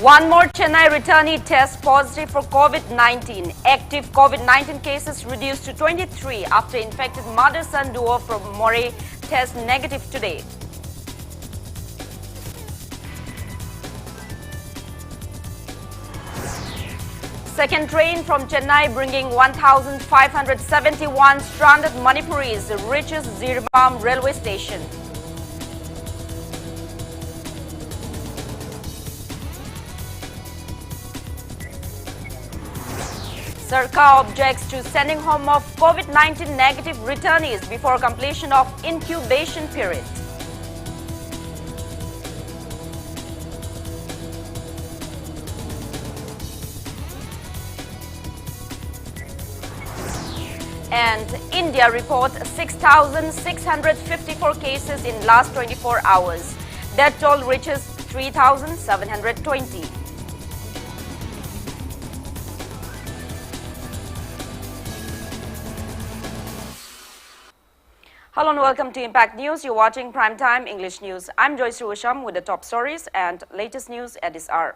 One more Chennai returnee tests positive for COVID-19. Active COVID-19 cases reduced to 23 after infected mother-son duo from Moreh test negative today. Second train from Chennai bringing 1,571 stranded Manipuris reaches Zirbam railway station. Sarkar objects to sending home of COVID-19 negative returnees before completion of incubation period. And India reports 6,654 cases in last 24 hours. Death toll reaches 3,720. Hello and welcome to Impact News. You're watching Primetime English News. I'm Joyshree Usham with the top stories and latest news at this hour.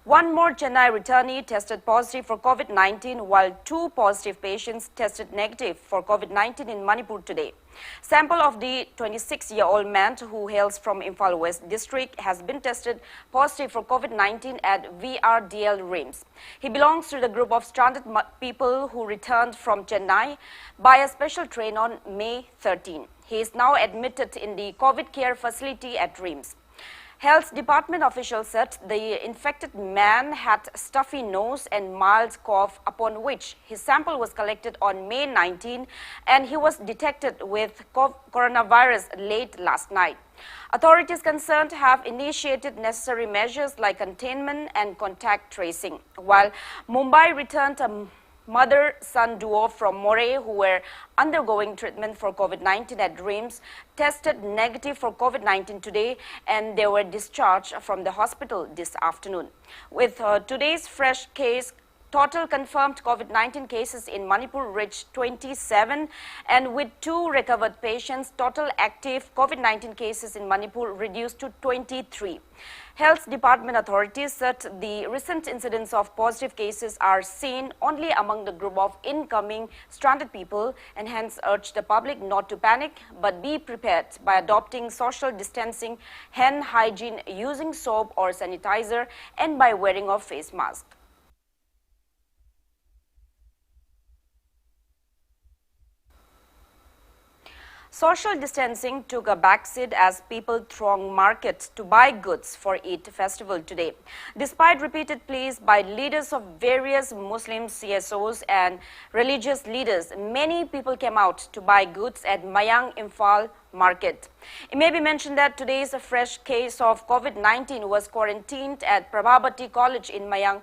One more Chennai returnee tested positive for COVID-19 while two positive patients tested negative for COVID-19 in Manipur today. Sample of the 26-year-old man who hails from Imphal West district has been tested positive for COVID-19 at VRDL RIMS. He belongs to the group of stranded people who returned from Chennai by a special train on May 13. He is now admitted in the COVID care facility at RIMS. Health Department officials said the infected man had stuffy nose and mild cough, upon which his sample was collected on May 19 and he was detected with coronavirus late last night. Authorities concerned have initiated necessary measures like containment and contact tracing, while Mumbai returned a mother-son duo from Moreh who were undergoing treatment for COVID-19 at RIMS tested negative for COVID-19 today and they were discharged from the hospital this afternoon. With today's fresh case, total confirmed COVID-19 cases in Manipur reached 27 and with two recovered patients, total active COVID-19 cases in Manipur reduced to 23. Health Department authorities said the recent incidents of positive cases are seen only among the group of incoming stranded people and hence urged the public not to panic but be prepared by adopting social distancing, hand hygiene, using soap or sanitizer and by wearing of face mask. Social distancing took a backseat as people thronged markets to buy goods for Eid festival today. Despite repeated pleas by leaders of various Muslim CSOs and religious leaders, many people came out to buy goods at Mayang Imphal market. It may be mentioned that today's fresh case of COVID-19 was quarantined at Prabhavati College in Mayang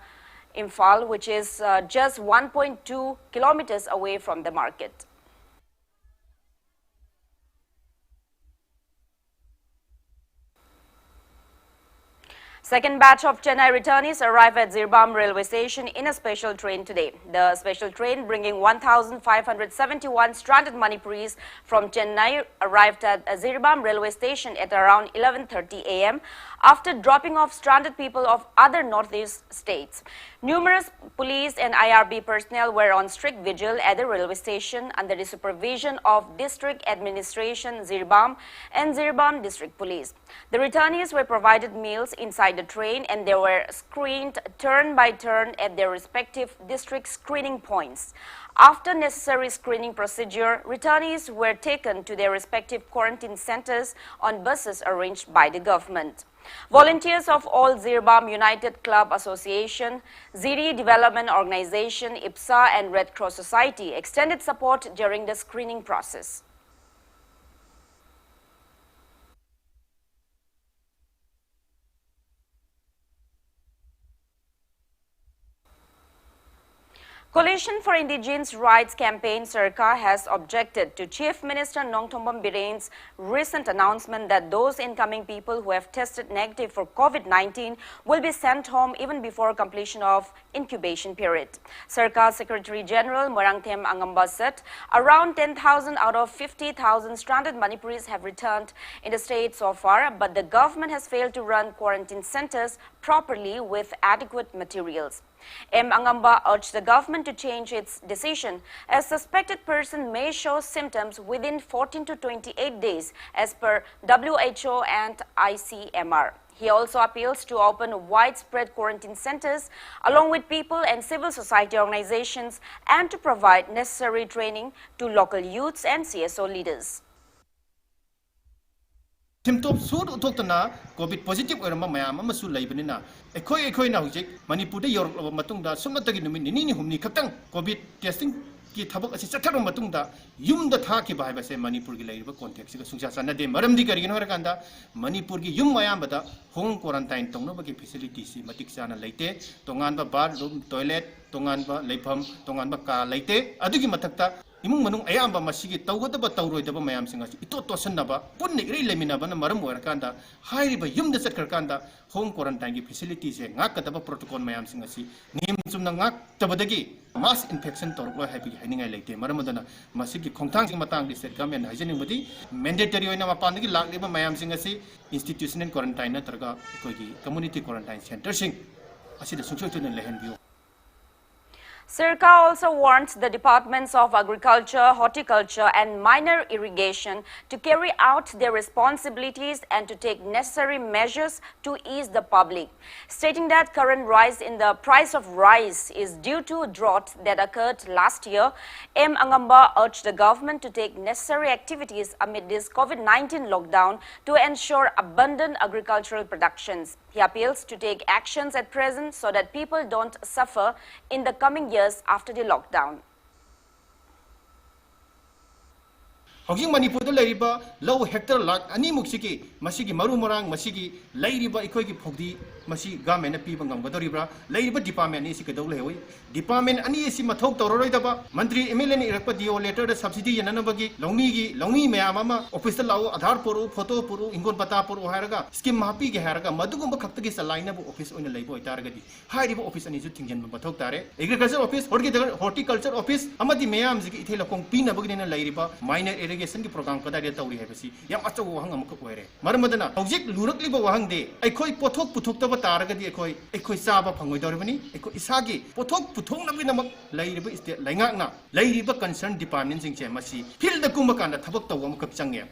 Imphal, which is just 1.2 kilometers away from the market. Second batch of Chennai returnees arrived at Zirbam railway station in a special train today. The special train bringing 1,571 stranded Manipuris from Chennai arrived at Zirbam railway station at around 11:30 a.m. after dropping off stranded people of other northeast states. Numerous police and IRB personnel were on strict vigil at the railway station under the supervision of District Administration Zirbam and Zirbam District Police. The returnees were provided meals inside the train and they were screened turn by turn at their respective district screening points. After necessary screening procedure, returnees were taken to their respective quarantine centers on buses arranged by the government. Volunteers of all Zirbam United Club Association, Ziri Development Organization, IPSA and Red Cross Society extended support during the screening process. Coalition for Indigenous Rights campaign Sarkar has objected to Chief Minister Nongthombam Biren's recent announcement that those incoming people who have tested negative for COVID-19 will be sent home even before completion of incubation period. Sarkar Secretary General Morangthem Angamba said around 10,000 out of 50,000 stranded Manipuris have returned in the state so far, but the government has failed to run quarantine centers properly with adequate materials. M. Angamba urged the government to change its decision as suspected person may show symptoms within 14 to 28 days as per WHO and ICMR. He also appeals to open widespread quarantine centers along with people and civil society organizations and to provide necessary training to local youths and CSO leaders. Symptoms soon utokna COVID positive or mayam masu laibinina. Ekoi now jik, Manipur York of Matunda, Sumatagi Nini Humni Katang, COVID testing ki tabak as a Satarum Matunda, Yum the Taki by say Manipurgi labor context, Susana de Maramdi Karinoganda, Manipurgi Yum Mayambada, home quarantine, Tonobaki facilities, Matiksana Late, Tonganba bar, room, toilet, Tonganba, Lepum, Tonganba Late, Adigi Matakta. Imung manung ayamba masigi tawgada ba tawroi daba mayam singa ito tosan ba punni ri lemina bana maram warakanda hairi ba yum da sakarkanda home quarantine gi facilities se ngak da ba protocol mayam singa si nim sumna ngak tabadagi mass infection torko happy haningai leite maram dana masigi khongthang sing matang di state government hajeni budi mandatory oina mapandagi lakli ba mayam singa si institutional quarantine na targa ko gi community quarantine center sing asida sungsoi tun lehen biu. Sarkar also warns the Departments of Agriculture, Horticulture and Minor Irrigation to carry out their responsibilities and to take necessary measures to ease the public, stating that current rise in the price of rice is due to a drought that occurred last year. M. Angamba urged the government to take necessary activities amid this COVID-19 lockdown to ensure abundant agricultural productions. He appeals to take actions at present so that people don't suffer in the coming years after the lockdown. Hogging Manipur Lariba, low hectare lot, Animuxiki, Masigi Marumorang, Masigi, Lariba Ikoki Pogdi, Masi Gamen, Pibangam, Badoribra, Lariba Department Isikadole, Department Anisi Matok Toroidaba, Mantri Emilian Irapadio letter the subsidy and Anabagi, Longi Meamama, Officer Lao, Adhar Puru, Photo Puru, Ingon Patapuru Haraga, Skim Hapi Haraga, Madugum Kaptagis, a line of office on the labor targeti, High office and Izuting Batokare, Agriculture Office, Horticulture Office, Amadi Meam Ziki, Pina Bugin and Lariba, minor irrigation program kada dia tauri hebasi yam acho wahang amuk koire marmadana object lurakli ba wahang de aikoi pothok puthok ta bataraga di aikoi saba phangoi doribani aikoi isagi pothok puthong na binamak lairiba state laingak na lairiba concern department sing che masi field da kumba kan da thabak taw am kap changye.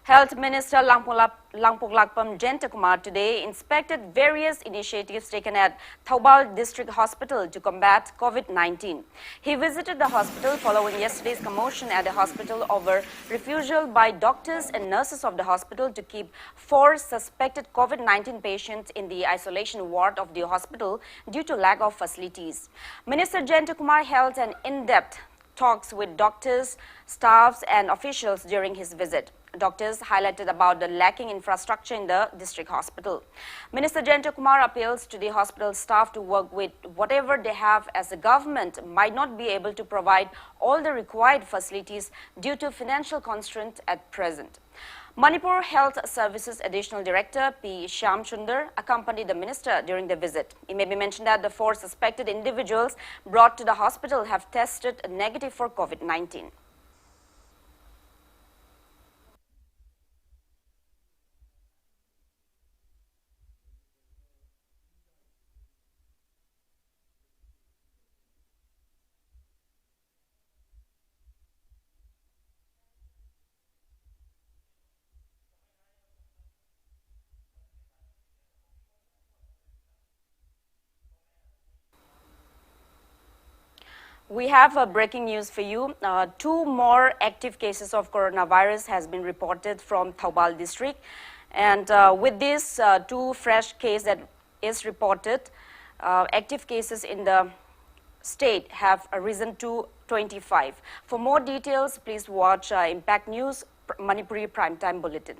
Health Minister Langpoklakpam Jentakumar today inspected various initiatives taken at Thoubal District Hospital to combat COVID-19. He visited the hospital following yesterday's commotion at the hospital over refusal by doctors and nurses of the hospital to keep 4 suspected COVID-19 patients in the isolation ward of the hospital due to lack of facilities. Minister Jentakumar held an in-depth talks with doctors, staffs and officials during his visit. Doctors highlighted about the lacking infrastructure in the district hospital. Minister Jentakumar appeals to the hospital staff to work with whatever they have as the government might not be able to provide all the required facilities due to financial constraints at present. Manipur Health Services Additional Director P. Shyam Sundar accompanied the minister during the visit. It may be mentioned that the 4 suspected individuals brought to the hospital have tested negative for COVID-19. We have breaking news for you. 2 more active cases of coronavirus has been reported from Thoubal district. And with this 2 fresh cases that is reported, active cases in the state have risen to 25. For more details, please watch Impact News Manipuri Primetime Bulletin.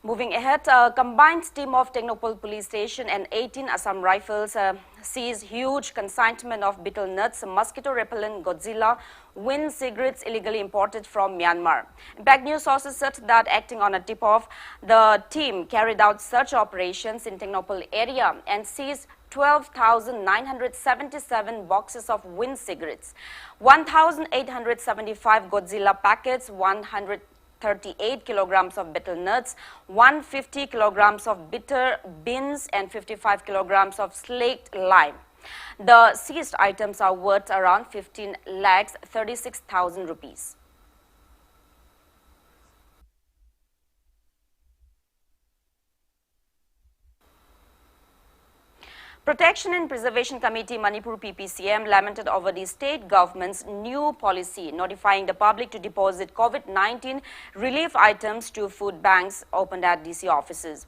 Moving ahead, a combined team of Technopole Police Station and 18 Assam Rifles seized huge consignment of betel nuts, mosquito repellent Godzilla, wind cigarettes illegally imported from Myanmar. Impact News sources said that acting on a tip-off, the team carried out search operations in Technopole area and seized 12,977 boxes of wind cigarettes, 1,875 Godzilla packets, 138 kilograms of betel nuts, 150 kilograms of bitter beans, and 55 kilograms of slaked lime. The seized items are worth around 15,36,000 rupees. Protection and Preservation Committee Manipur PPCM lamented over the state government's new policy notifying the public to deposit COVID-19 relief items to food banks opened at DC offices.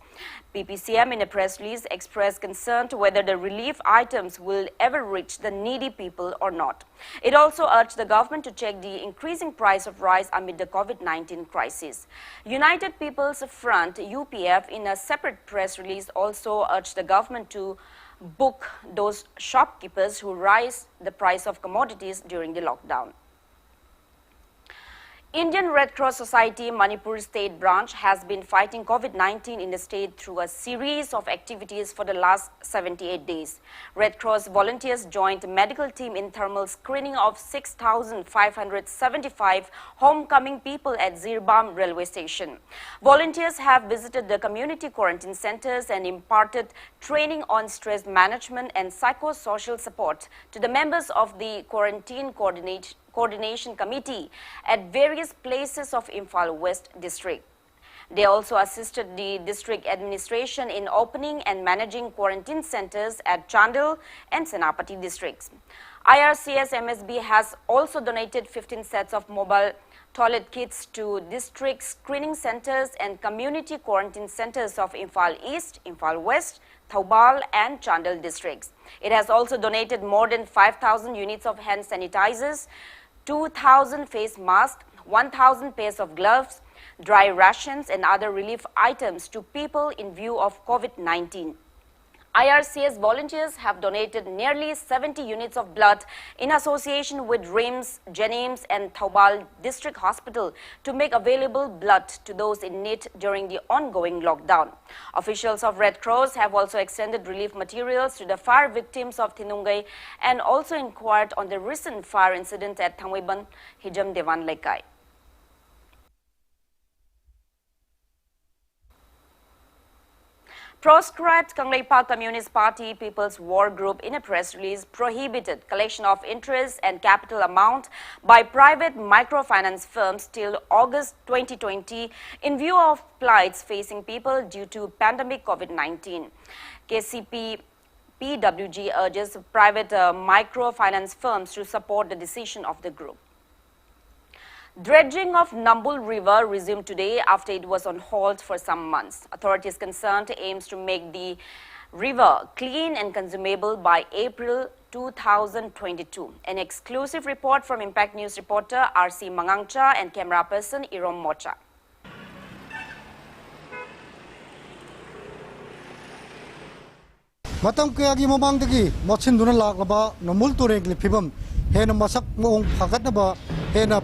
PPCM in a press release expressed concern to whether the relief items will ever reach the needy people or not. It also urged the government to check the increasing price of rice amid the COVID-19 crisis. United People's Front UPF in a separate press release also urged the government to book those shopkeepers who raise the price of commodities during the lockdown. Indian Red Cross Society Manipur State Branch has been fighting COVID-19 in the state through a series of activities for the last 78 days. Red Cross volunteers joined a medical team in thermal screening of 6,575 homecoming people at Zirbam railway station. Volunteers have visited the community quarantine centers and imparted training on stress management and psychosocial support to the members of the quarantine coordination committee at various places of Imphal West district. They also assisted the district administration in opening and managing quarantine centers at Chandil and Senapati districts. IRCS MSB has also donated 15 sets of mobile toilet kits to district screening centers and community quarantine centers of Imphal East, Imphal West, Thoubal and Chandil districts. It has also donated more than 5,000 units of hand sanitizers, 2,000 face masks, 1,000 pairs of gloves, dry rations and other relief items to people in view of COVID-19. IRCS volunteers have donated nearly 70 units of blood in association with RIMS, Jenims and Thoubal District Hospital to make available blood to those in need during the ongoing lockdown. Officials of Red Cross have also extended relief materials to the fire victims of Thinungay and also inquired on the recent fire incident at Thangweban, Hijam Devan Lekai. Proscribed Kangleipa Communist Party People's War Group in a press release prohibited collection of interest and capital amount by private microfinance firms till August 2020 in view of plights facing people due to pandemic COVID-19. KCP PWG urges private microfinance firms to support the decision of the group. Dredging of Nambul River resumed today after it was on hold for some months. Authorities concerned aims to make the river clean and consumable by April 2022. An exclusive report from Impact News reporter RC Mangangcha and camera person Irom Mocha. Matam kayagi mamangdagi machin dunan laklaba namul tureng lipibam hena masak moong hagatnaba hena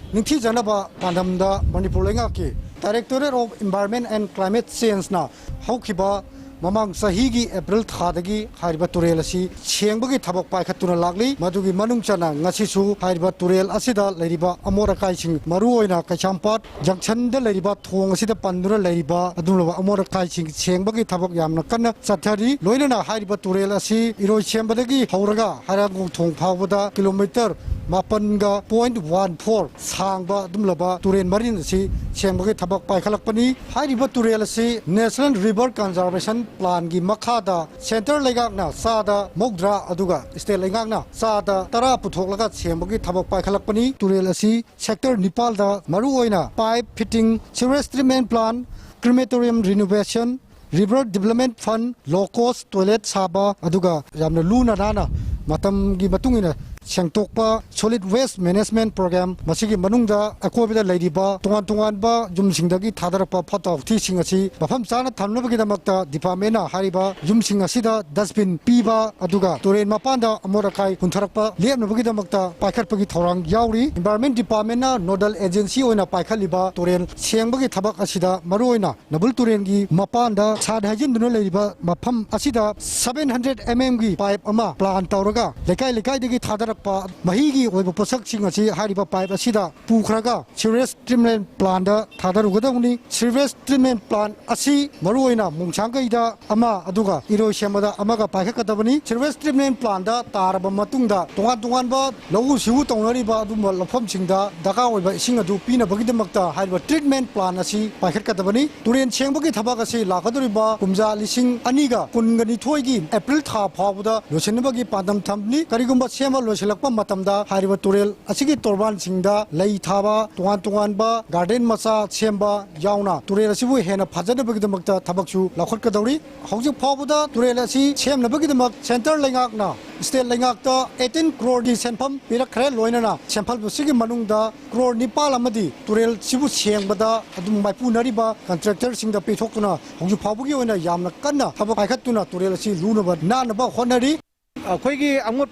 Ningthi Janaba Pandamda Manipulenga ki Directorate of Environment and Climate Change na Haukiba Mamang Sahigi April Thadagi Hariba Turelasi Chiangbagi Tabak Paikatuna Lagli Madugi Manungchana Ngasisu Hariba Turel Asida Leriba Amora Kaising Maruoina Kachampat Junction de Leriba Thong Asida Pandura Leriba Adula Amora Kaising Chiangbagi Tabak Yamna Kana Satari Loina Hariba Turel Asi Iro Chambadagi Hauraga Haragu Thong Pawada Kilometer Mapanga 0.14 Sangba Dumlaba Turen Marine si Chambagi Tabak Paikalakpani Hariba Turel Asi National River Conservation Plan gi Makada Center Legakna Sada Mogdra Aduga State Legakna Sada Tara Putholaga Chambagi Tabak Paikalakpani Turel Asi Sector Nipalda Maruoina Pipe Fitting Sewage Treatment Plant Crematorium Renovation River Development Fund Low Cost Toilet Saba Aduga Yamna Luna Nana matam gi matungina sengtokpa solid waste management program masigi manungda akobida leidiba tungan ba jumsingdagi thadarpa photo thi singasi mafam chana thamnabagi damakta department hariba jumsing asida dustbin piba aduga toren mapanda amorakai huntharakpa lemnabagi damakta paikhatpagi thorang yauri environment department na nodal agency oina paikhaliba toren sengbagi thabak asida maroina nabul toren gi mapanda sadhajin duna leidiba mafam asida 700 mm gi pipe ama plan tawraga lekai dagi thadarakpa mahigi oiba posak singasi hariba pipe asida pukhraga sewage treatment plant da thadarugadawni sewage treatment plant asi maroina mungchangkaida ama aduga iro semada amaga paikhakadabani sewage treatment plant da taraba matungda tongan ba lawu siwu tongnariba adumba lafam singda daka oiba ising adu pina bagidamakta hariba treatment plant asi paikhakadabani turen sengbagi thabak asi lakaduriba kumja lising aniga kungani thoigi april tha phawda losenbagi padam thamni karigumba sema loselakpa matamda hariba turel asigi torban singda lei thaba tongan ba garden macha semba yauna turel asibu hena phajadabagidmakta thabaksu lakhotkadauri hojik phawda turel asi semnabagidmak center lengakna state lengakta 18 crore di senpham pirakhre loinana senphal busigi manungda crore nipal amadi turel sibu sengbada adum maipunariba contractor singda pethokuna hojik phawbugi oina yamna kanna thabak paikhatuna turel asi lunaba nanaba honari अखोई अमोट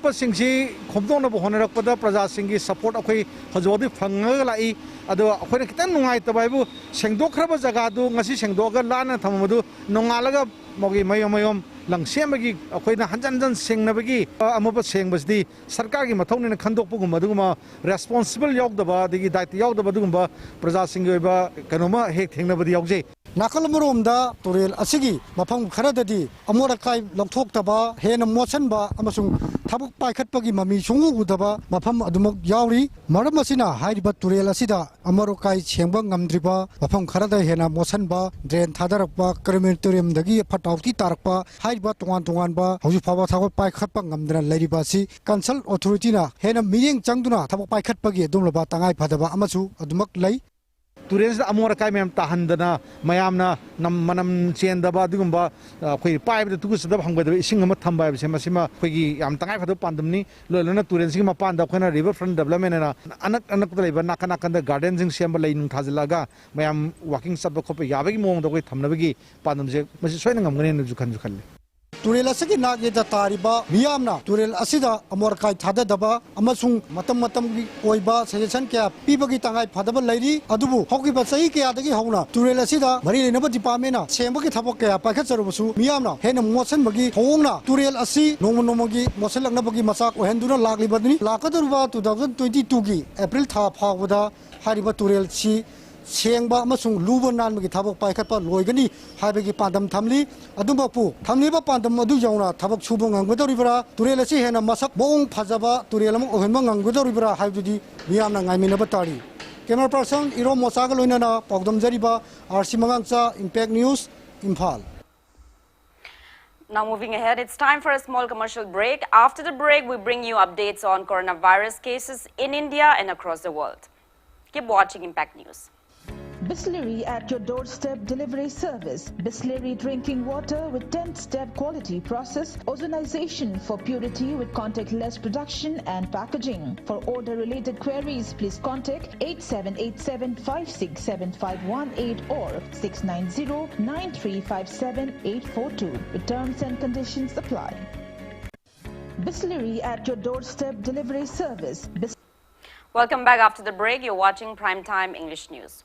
खोमदोंब होनरपद प्रजा support अखोई हजोदी फंग लाई अखोई खितंग नुंगाइतब हाइबु सेंगदोखरब जगादु ngasi सेंगदोगा लाना थममदु नोंगालगा मोगी मयम मयम लंगसेमगी अखोइना हंजन सेंगनबगी अमोप सेंगबसदी सरकार की मथौनिना खंदोकपुगुम मदुगुमा responsible यावदबा दिगी दायित्व यावदबा दुगुम्बा प्रजा सिंगबा कनोमा हेक थेंगनबदी यावजे नाकलमरोमदा तुरेल असिगी मफम खरददी अमोरकाई लौथोक्तबा हेन मोचनबा अमसुंग थाबुक पाइखटपगी ममी सुंगु उदबा मफम अदुमक यावरी मरम असिना हाइरिबा तुरेल असिदा अमरोकाई छेंबा ngamdriba मफम खरदा हेना मोचनबा ड्रेन थादरकबा क्रिमिनेटोरियमदगी फटाउती तारकबा हाइरिबा तोंगान बा हौजि फाबा थाबक पाइखटपा ngamdra लैरिबा सि कंसल अथॉरिटीना हेना मियेंग चांगदुना थाबक पाइखटपगी दुमलबा तंगाई फदबा अमसु अदुमक लै तुरेंस अमोरकाई मैम ताहंदना मयामना मनम चेंदबा दुगुम्बा अखोई पाइबद तुगुसदब हंगबद इसिंग अमा थंबा बसे मसिमा अखोई याम तंगाई फदब पांदमनी लोलना तुरेंस की मपान अखोना रिवर फ्रंट डेवलपमेंट ना अनक अनक लेबा नाका नाका गार्डन जिंग सेम लै नुं थाजलागा मयाम वाकिंग सब खोप याबगी मोंग दखोई थमनबगी पांदमजे मसि सोयना ngamगने नु जुखन जुखल तुरेल असगी नागेदा तारिबा मियामना तुरेल असिदा अमोरकाई थाददबा अमसुंग मतम की ओइबा सजेशन क्या पीबगी तंगाई फदब लैरी अदुबु हौगिबा सही क्या दगी हौना तुरेल असिदा मरी लेनबा डिपार्टमेंट सेमबगी थबक क्या पाइखचरबसु मियामना हेन मोसनबगी होंगना तुरेल असि नोमनोमगी मोसलंगनबगी मसाक ओहेंदुना लागलिबदनी लाकदरुबा 2022 की अप्रैल था फावदा हारिबा तुरेल सी सेंबा अमसुंग लुबा नानबगी थबक पाइखटपा लोइगनी हाइबगी पांदम थमली अदुमपु थमलिबा पांदम अदु यौना थबक सुबो ngamgदरिबरा तुरेल असि हेना मसक बोंग फजबा तुरेल अम ओहेनबा ngamगदरिबरा हाइबदि मियामना ngaimiनबा तारि कैमरा पर्सन इरो मोसाग लोइनाना पगदम जरिबा आरसी मंगांचा impact news Imphal Now moving ahead, it's time for a small commercial break. After the break, we bring you updates on coronavirus cases in India and across the world. Keep watching Impact News. Bisleri at your doorstep delivery service. Bisleri drinking water with 10-step quality process. Ozonization for purity with contact-less production and packaging. For order-related queries, please contact 8787-567-518 or 690-9357-842. The terms and conditions apply. Bisleri at your doorstep delivery service. Welcome back after the break. You're watching Primetime English News.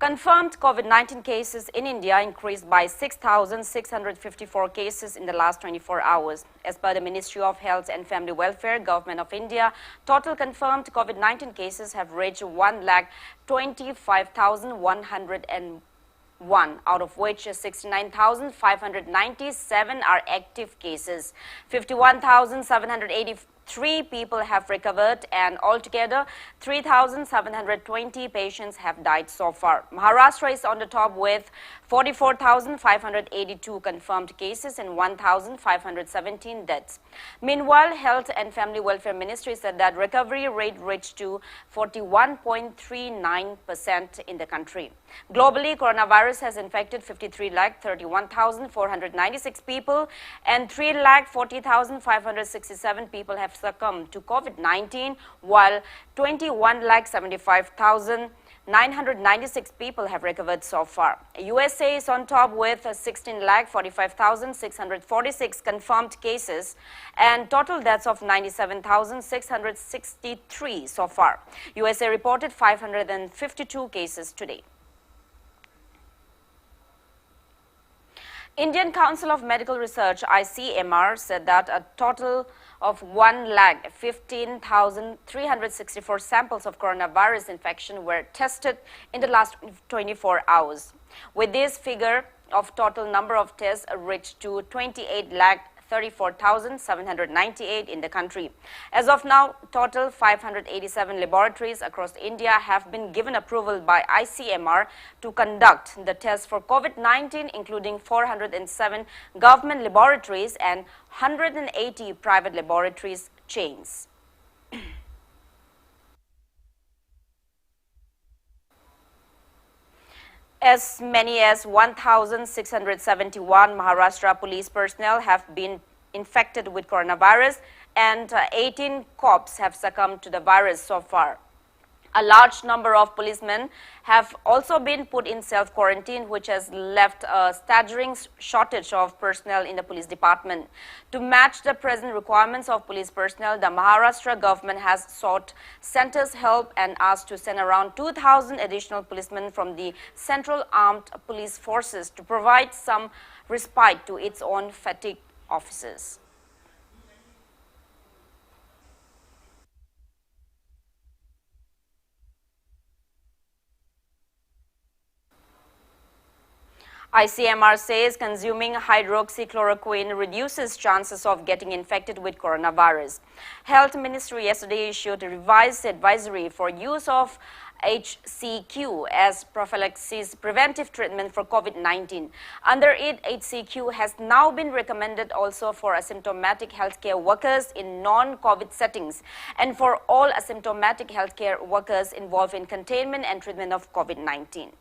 Confirmed COVID-19 cases in India increased by 6,654 cases in the last 24 hours. As per the Ministry of Health and Family Welfare, Government of India, total confirmed COVID-19 cases have reached 1,25,101, out of which 69,597 are active cases. 51,780 3 people have recovered, and altogether 3,720 patients have died so far. Maharashtra is on the top with 44,582 confirmed cases and 1,517 deaths. Meanwhile, Health and Family Welfare Ministry said that recovery rate reached to 41.39% in the country. Globally, coronavirus has infected 53,31,496 people and 3,40,567 people have succumbed to COVID-19, while 21,75,996 people have recovered so far. USA is on top with 16,45,646 confirmed cases and total deaths of 97,663 so far. USA reported 552 cases today. Indian Council of Medical Research (ICMR) said that a total of 1,15,364 samples of coronavirus infection were tested in the last 24 hours. With this figure of total number of tests reached to 28,34,798 in the country. As of now, total 587 laboratories across India have been given approval by ICMR to conduct the tests for COVID-19, including 407 government laboratories and 180 private laboratories chains. As many as 1,671 Maharashtra police personnel have been infected with coronavirus and 18 cops have succumbed to the virus so far. A large number of policemen have also been put in self-quarantine, which has left a staggering shortage of personnel in the police department. To match the present requirements of police personnel, the Maharashtra government has sought center's help and asked to send around 2,000 additional policemen from the Central Armed Police Forces to provide some respite to its own fatigued officers. ICMR says consuming hydroxychloroquine reduces chances of getting infected with coronavirus. Health Ministry yesterday issued a revised advisory for use of HCQ as prophylaxis preventive treatment for COVID-19. Under it, HCQ has now been recommended also for asymptomatic healthcare workers in non-COVID settings and for all asymptomatic healthcare workers involved in containment and treatment of COVID-19.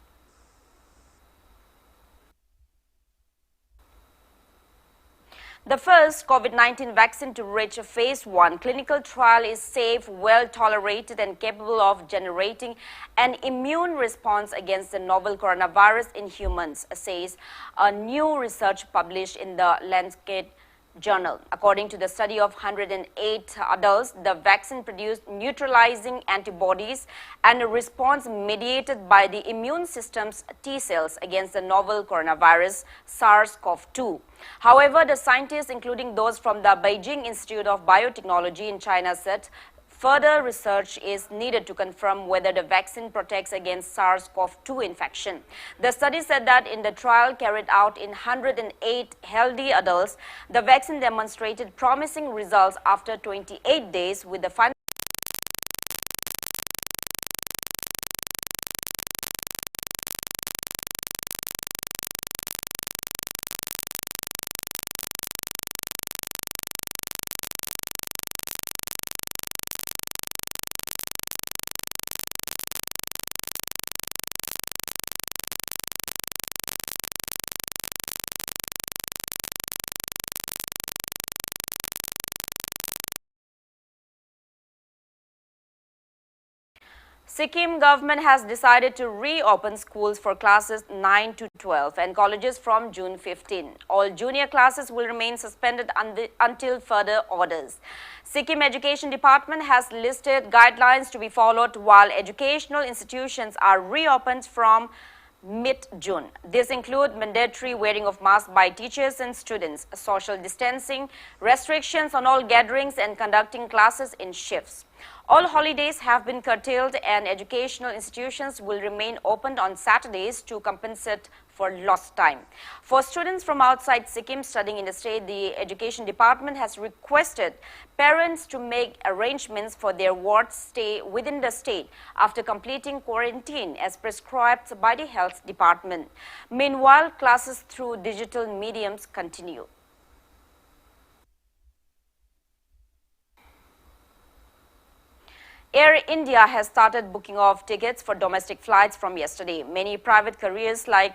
The first COVID-19 vaccine to reach a phase 1 clinical trial is safe, well tolerated and capable of generating an immune response against the novel coronavirus in humans, says a new research published in the Lancet Journal. According to the study of 108 adults, the vaccine produced neutralizing antibodies and a response mediated by the immune system's T cells against the novel coronavirus SARS-CoV-2. However, the scientists, including those from the Beijing Institute of Biotechnology in China, said further research is needed to confirm whether the vaccine protects against SARS-CoV-2 infection. The study said that in the trial carried out in 108 healthy adults, the vaccine demonstrated promising results after 28 days, with the final Sikkim government has decided to reopen schools for classes 9 to 12 and colleges from June 15. All junior classes will remain suspended until further orders. Sikkim Education Department has listed guidelines to be followed while educational institutions are reopened from mid-June. This includes mandatory wearing of masks by teachers and students, social distancing, restrictions on all gatherings and conducting classes in shifts. All holidays have been curtailed and educational institutions will remain opened on Saturdays to compensate for lost time. For students from outside Sikkim studying in the state, the Education Department has requested parents to make arrangements for their wards stay within the state after completing quarantine as prescribed by the Health Department. Meanwhile, classes through digital mediums continue. Air India has started booking off tickets for domestic flights from yesterday. Many private carriers like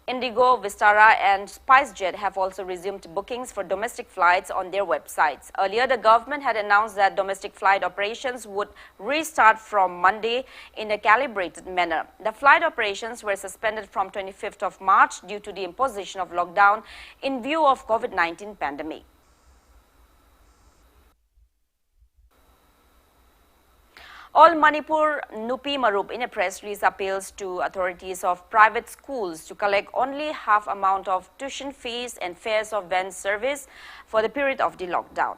Indigo, Vistara and SpiceJet have also resumed bookings for domestic flights on their websites. Earlier, the government had announced that domestic flight operations would restart from Monday in a calibrated manner. The flight operations were suspended from 25th of March due to the imposition of lockdown in view of COVID-19 pandemic. All Manipur Nupi Marup in a press release appeals to authorities of private schools to collect only half amount of tuition fees and fares of van service for the period of the lockdown.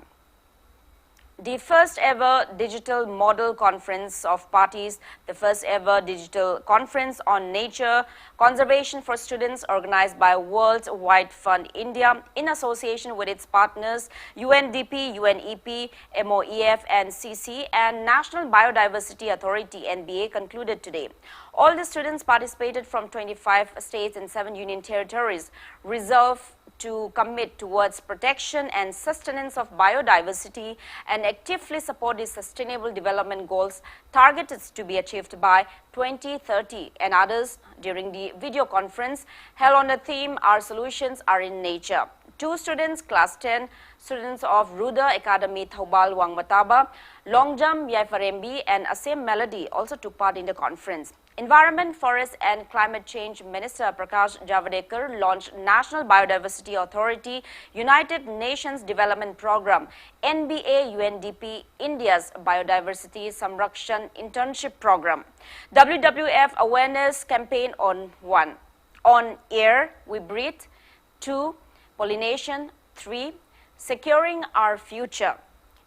The first ever digital model conference of parties, the first ever digital conference on nature conservation for students organized by World Wide Fund India in association with its partners UNDP, UNEP, MOEF and CC and National Biodiversity Authority NBA concluded today. All the students participated from 25 states and 7 union territories resolved to commit towards protection and sustenance of biodiversity and actively support the sustainable development goals targeted to be achieved by 2030 and others during the video conference held on the theme Our Solutions Are in Nature. 2 students, class 10, students of Ruda Academy Thaubal Wangmataba, Longjam Yaifarembi and Asem Melody also took part in the conference. Environment, Forest and Climate Change Minister Prakash Javadekar launched National Biodiversity Authority United Nations Development Program NBA UNDP India's Biodiversity Samrakshan Internship Program. WWF Awareness Campaign on 1. On Air We Breathe. 2. Pollination. 3. Securing Our Future.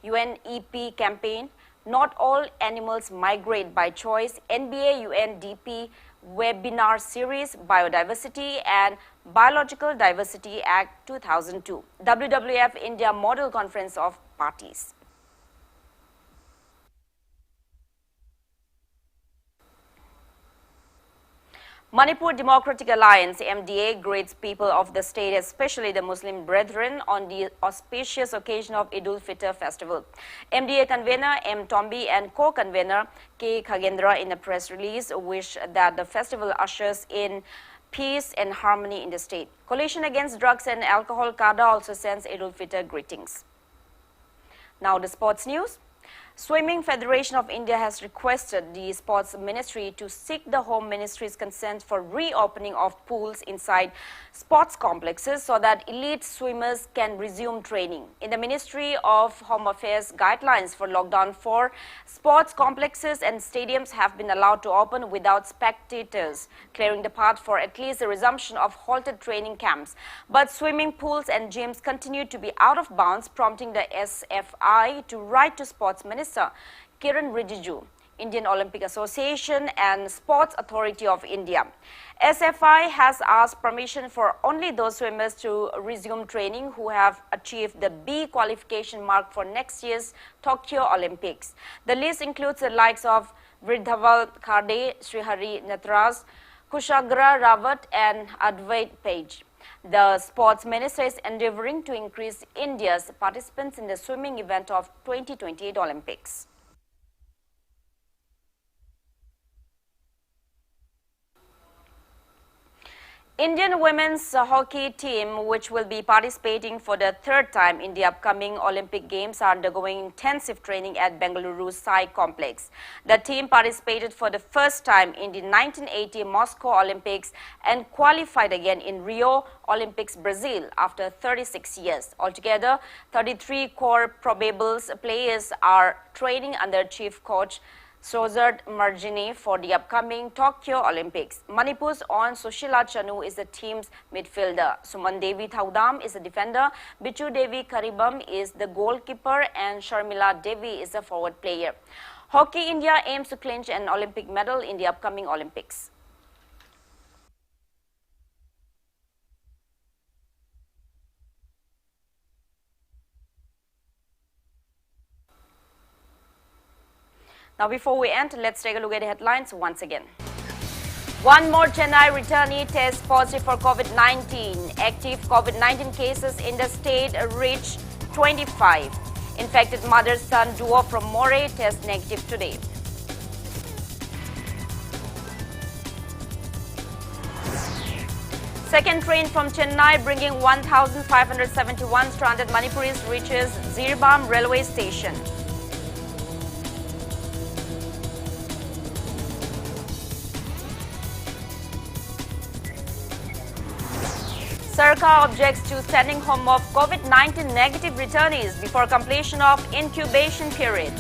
UNEP Campaign. Not All Animals Migrate by Choice, NBA UNDP Webinar Series, Biodiversity and Biological Diversity Act 2002, WWF India Model Conference of Parties. Manipur Democratic Alliance MDA greets people of the state, especially the Muslim brethren, on the auspicious occasion of Eid Fitr festival. MDA convener M. Tombi and co-convener K. Khagendra in a press release wish that the festival ushers in peace and harmony in the state. Coalition Against Drugs and Alcohol CADA also sends Eid Fitr greetings. Now the sports news. Swimming Federation of India has requested the Sports Ministry to seek the Home Ministry's consent for reopening of pools inside sports complexes so that elite swimmers can resume training. In the Ministry of Home Affairs guidelines for lockdown 4, sports complexes and stadiums have been allowed to open without spectators, clearing the path for at least the resumption of halted training camps. But swimming pools and gyms continue to be out of bounds, prompting the SFI to write to Sports Minister Kiran Rijiju, Indian Olympic Association and Sports Authority of India. SFI has asked permission for only those swimmers to resume training who have achieved the B qualification mark for next year's Tokyo Olympics. The list includes the likes of Virdhaval Khade, Srihari Natras, Kushagra Rawat and Advait Page. The sports minister is endeavoring to increase India's participants in the swimming event of 2028 Olympics. Indian women's hockey team, which will be participating for the 3rd time in the upcoming Olympic Games, are undergoing intensive training at Bengaluru Sai Complex. The team participated for the first time in the 1980 Moscow Olympics and qualified again in Rio Olympics, Brazil after 36 years. Altogether, 33 core probables players are training under chief coach Sozard Margini for the upcoming Tokyo Olympics. Manipur's own Sushila Chanu is the team's midfielder. Suman Devi Thaudam is the defender. Bichu Devi Karibam is the goalkeeper and Sharmila Devi is the forward player. Hockey India aims to clinch an Olympic medal in the upcoming Olympics. Now, before we end, let's take a look at the headlines once again. One more Chennai returnee tests positive for COVID-19. Active COVID-19 cases in the state reach 25. Infected mother-son duo from Moray test negative today. Second train from Chennai bringing 1,571 stranded Manipuris reaches Zirbam railway station. Sarkar objects to sending home of COVID-19 negative returnees before completion of incubation period.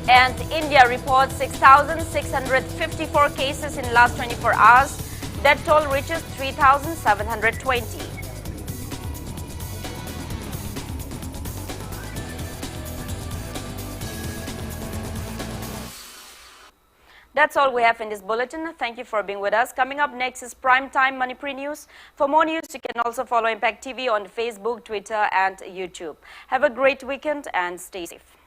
And India reports 6,654 cases in last 24 hours. Death toll reaches 3,720. That's all we have in this bulletin. Thank you for being with us. Coming up next is Primetime Manipuri News. For more news, you can also follow Impact TV on Facebook, Twitter and YouTube. Have a great weekend and stay safe.